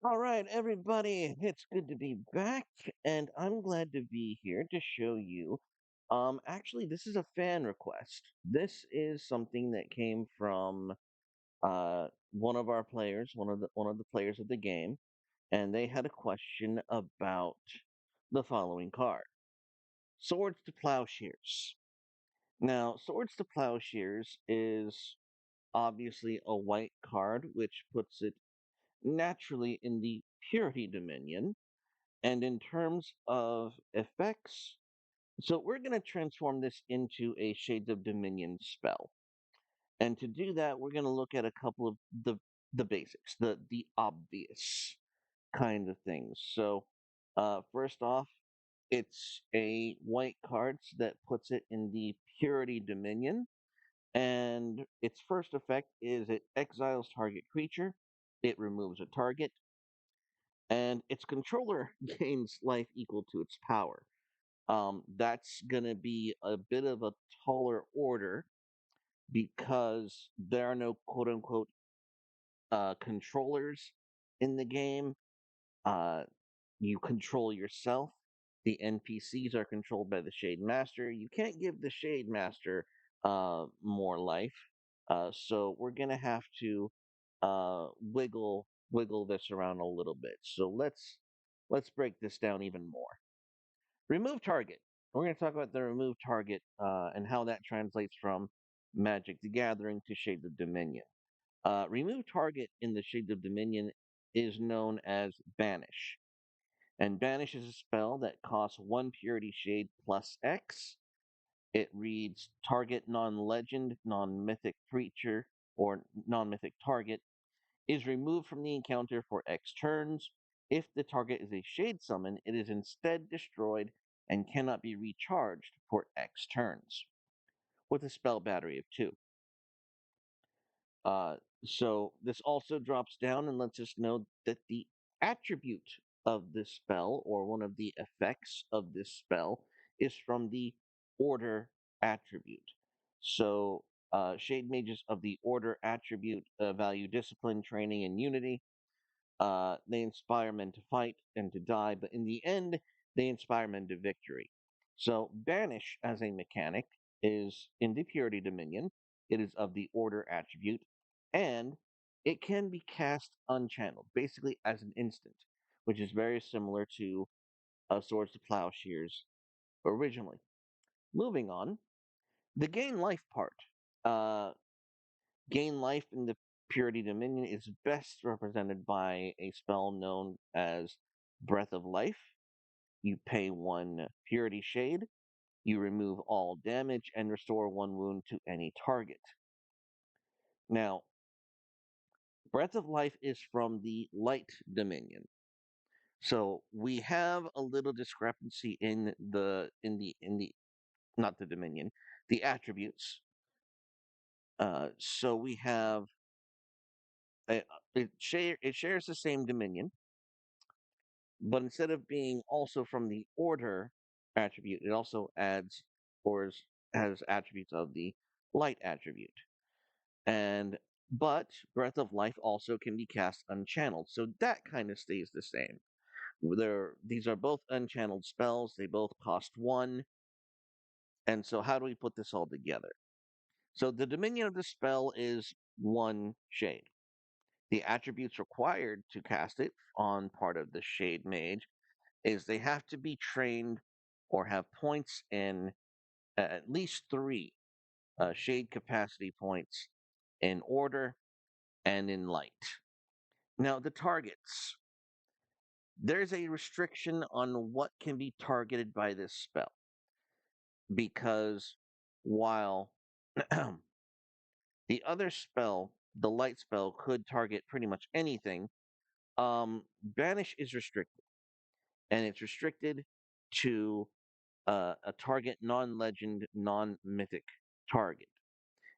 All right, everybody, it's good to be back, and I'm glad to be here to show you. Actually, this is a fan request. This is something that came from one of our players, one of the players of the game, and they had a question about the following card: Swords to Plowshares. Now, Swords to Plowshares is obviously a white card, which puts it naturally in the Purity Dominion. And in terms of effects, so we're going to transform this into a Shades of Dominion spell. And to do that, we're going to look at a couple of the basics, the obvious kind of things. So, first off, it's a white card that puts it in the Purity Dominion, and its first effect is it exiles target creature, it removes a target, and its controller gains life equal to its power. That's going to be a bit of a taller order because there are no quote unquote controllers in the game. Uh, you control yourself. The NPCs are controlled by the Shade Master. You can't give the Shade Master more life. So we're going to have to wiggle this around a little bit. So let's break this down even more. Remove target. We're going to talk about the remove target and how that translates from Magic the Gathering to Shades of Dominion. Remove target in the Shades of Dominion is known as Banish. And Banish is a spell that costs one Purity Shade plus X. It reads target non legend, non mythic creature, or non mythic target is removed from the encounter for X turns. If the target is a Shade summon, it is instead destroyed and cannot be recharged for X turns, with a spell battery of 2. Uh, so this also drops down and lets us know that the attribute of this spell, or one of the effects of this spell, is from the Order attribute. So Shade Mages of the Order attribute value discipline, training, and unity. They inspire men to fight and to die, but in the end, they inspire men to victory. So, Banish as a mechanic is in the Purity Dominion. It is of the Order attribute, and it can be cast unchanneled, basically as an instant, which is very similar to Swords to Plowshares originally. Moving on, the gain life part. Uh, Gain life in the Purity Dominion is best represented by a spell known as Breath of Life. You pay one Purity Shade, you remove all damage, and restore one wound to any target. Now, Breath of Life is from the Light Dominion. So we have a little discrepancy in the not the Dominion, the attributes. So we have uh, it shares the same Dominion, but instead of being also from the order attribute, it also adds has attributes of the light attribute. And but Breath of Life also can be cast unchanneled, so that kind of stays the same. These are both unchanneled spells. They both cost one. And so how do we put this all together? So the dominion of the spell is one shade. The attributes required to cast it on part of the shade mage is they have to be trained or have points in at least three shade capacity points in order and in light. Now, the targets. There's a restriction on what can be targeted by this spell because while the other spell, the light spell, could target pretty much anything, Banish is restricted, and it's restricted to a target non-legend, non-mythic target,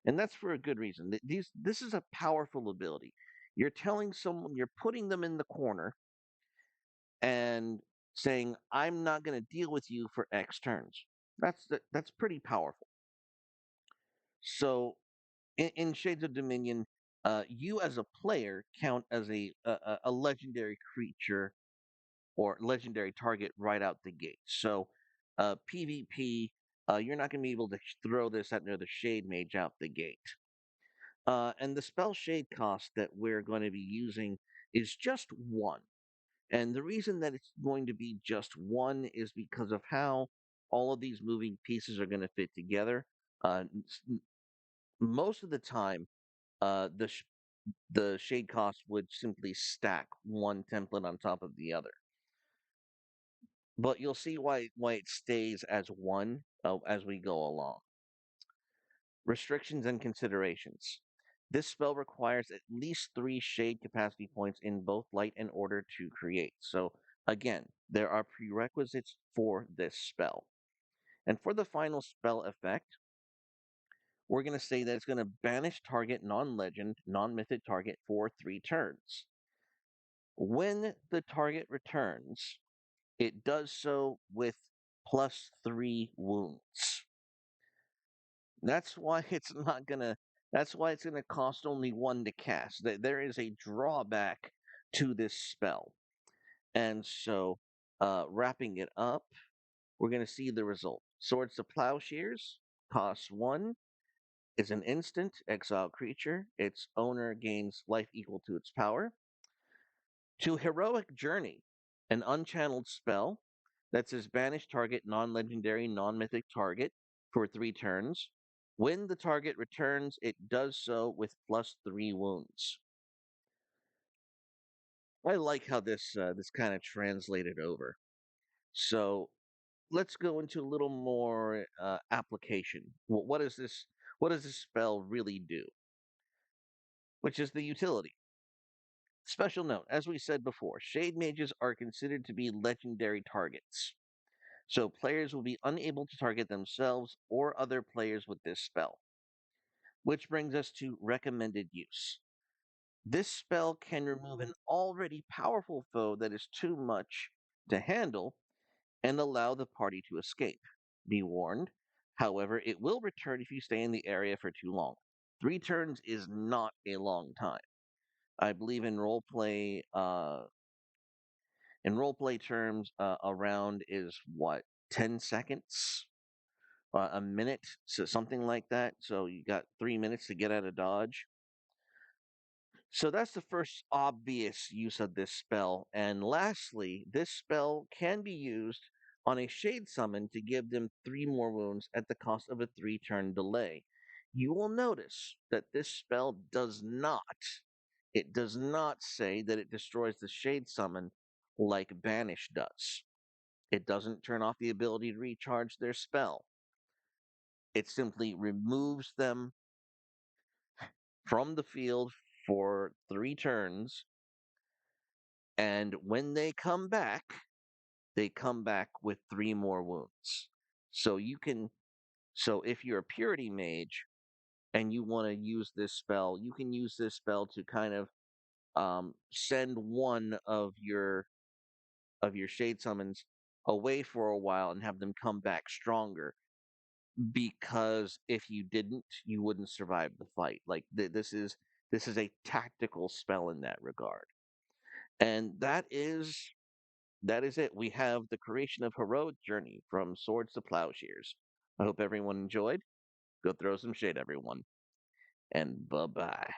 and that's for a good reason. This is a powerful ability. You're telling someone, you're putting them in the corner and saying, "I'm not going to deal with you for X turns." That's pretty powerful. So in Shades of Dominion, you as a player count as a legendary creature or legendary target right out the gate. So, PvP, you're not going to be able to throw this at another Shade Mage out the gate. And the spell Shade cost that we're going to be using is just one. And the reason that it's going to be just one is because of how all of these moving pieces are going to fit together. Most of the time, uh, the sh- the shade cost would simply stack one template on top of the other. But you'll see why it stays as one as we go along. Restrictions and considerations. This spell requires at least 3 shade capacity points in both light and order to create. So again, there are prerequisites for this spell. And for the final spell effect, we're going to say that it's going to banish target non-legend, non-mythic target for 3 turns. When the target returns, it does so with +3 wounds. That's why it's not gonna. That's why it's gonna cost only 1 to cast. There is a drawback to this spell, and so wrapping it up, we're gonna see the result. Swords to Plowshares costs 1. It's an instant exile creature. Its owner gains life equal to its power. To Heroic Journey, an unchanneled spell that says banish target non-legendary, non-mythic target for 3 turns. When the target returns, it does so with +3 wounds. I like how this kind of translated over. So let's go into a little more application. What does this what does this spell really do? Which is the utility. Special note, as we said before, Shade Mages are considered to be legendary targets. So players will be unable to target themselves or other players with this spell. Which brings us to recommended use. This spell can remove an already powerful foe that is too much to handle and allow the party to escape. Be warned, however, it will return if you stay in the area for too long. 3 turns is not a long time. I believe in roleplay terms, a round is what, 10 seconds, a minute, so something like that. So you got 3 minutes to get out of dodge. So that's the first obvious use of this spell. And lastly, this spell can be used on a Shade Summon to give them 3 more wounds at the cost of a 3-turn delay. You will notice that this spell does not say that it destroys the Shade Summon like Banish does. It doesn't turn off the ability to recharge their spell. It simply removes them from the field for 3 turns, and when they come back with 3 more wounds. So so if you're a Purity Mage and you want to use this spell, you can use this spell to kind of send one of your Shade Summons away for a while and have them come back stronger. Because if you didn't, you wouldn't survive the fight. Like this is a tactical spell in that regard. And that is it. We have the creation of Heroic Journey from Swords to Plowshares. I hope everyone enjoyed. Go throw some shade, everyone. And bye bye.